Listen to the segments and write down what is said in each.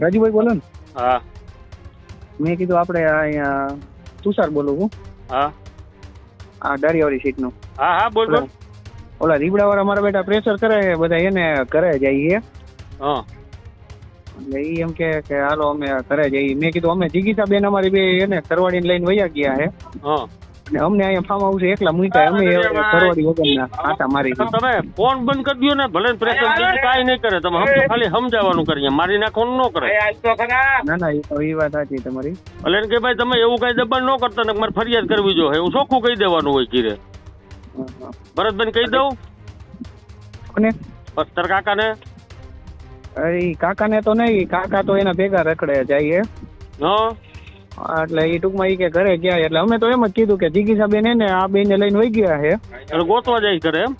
રાજુભાઈ બોલો ને. હા મેં કીધું આપણે અહીંયા તુષાર બોલું છું. હા આ દારિયાવાળી સીટનું. હા હા બોલ બોલ. ઓલા રીબડાવાળા મારા બેટા પ્રેશર કરે છે બધા, એને ઘરે જઈએ. હા એટલે એ એમ કે હાલો અમે ઘરે જઈએ. મેં કીધું અમે જીગીતા બેન અમારી બે એને કરવાડીને લઈને વયા ગયા છે હા અને અમને અહીંયા ફાર્મ હાઉસ એકલા મૂક્યા. અમે કરવાડી વગરના આટા મારી. તમે ફોન બંધ કરી દો ને, ભલે પ્રેશર બીજું કાંઈ નહીં કરે. તમે સમજો, ખાલી સમજાવવાનું કરીએ, મારી નાખવાનું ન કરે. ના ના એ વાત સાચી તમારી. એટલે એને કે ભાઈ તમે એવું કઈ દબાણ ન કરતા ને મારે ફરિયાદ કરવી જોઈએ, એવું ચોખ્ખું કહી દેવાનું હોય કીરે. ભરતભાઈ કહી દઉં કોને? તાર કાકાને. અરે કાકાને તો નહીં, કાકા તો એના ભેગા રખડે જાય. હા એટલે એ ટૂંકમાં એ કે ઘરે ગયા. એટલે અમે તો એમ જ કીધું કે જીગીસા બેન એને આ બેન ને લઈને વહી ગયા છે. એટલે ગોતવા જાય કરે એમ.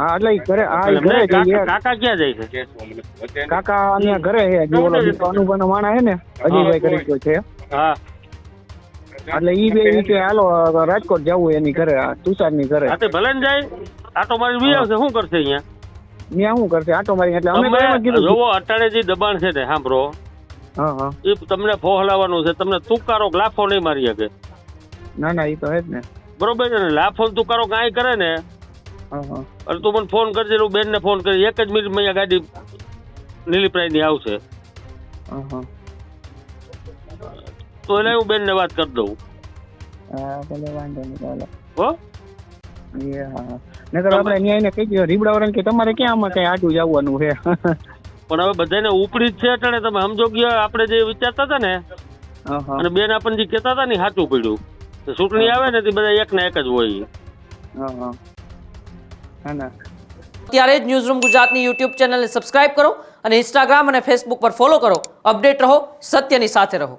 હા એટલે ઈ ઘરે ઘરે જઈએ. કાકા ક્યાં જાય છે? કાકા અહીંયા ઘરે છે. જે ઓલો અનુભાનો માણા છે ને, અજયભાઈ કરી છે. હા એટલે ઈ બે ઈ કે હાલો રાજકોટ જવું એની ઘરે, તુષાર ની ઘરે. હા તે ભલે ને જાય, આટો મારી વી આવશે. શું કરશે અહીંયા? ત્યાં શું કરશે આટો મારી? એટલે અમે તો એમ જ કીધું. જોવો અટાણે જે દબાણ છે ને, સાંભળો, હા હા એ તમને ફોહલાવાનું છે. તમને તુકારો લાફો નહીં મારી શકે. ના ના એ તો હે જ ને. બરોબર છે ને? લાફો ને તુકારો કાંઈ કરે ને, હા હા અને તું મને ફોન કરજે, હું બેન ને ફોન કરી, એક જ મિનિટમાં અહીંયા ગાડી નીલીપ્રાય ની આવશે. હા હા તો એટલે હું બેન ને વાત કરી દઉં. હા ભલે વાંધો નહીં ચાલો. હો એ હા નકર આપણે ન્યાયને કહી દઈએ રીબડાવાળાને કે તમારે ક્યાં આમાં કઈ આટું જવાનું છે. પણ હવે બધાને ઉપડી જ છે અટાણે. તમે સમજો ગયા આપણે જે વિચારતા હતા ને, હા હા અને બેન આપણને જે કહેતા હતા ને સાચું પડ્યું. ચૂંટણી આવે ને તે બધા એક ને એક જ હોય. હા હા ના ના ત્યારે જ ન્યૂઝરૂમ ગુજરાતની યુટ્યુબ ચેનલને સબસ્ક્રાઇબ કરો અને ઇન્સ્ટાગ્રામ અને ફેસબુક પર ફોલો કરો. અપડેટ રહો, સત્યની સાથે રહો.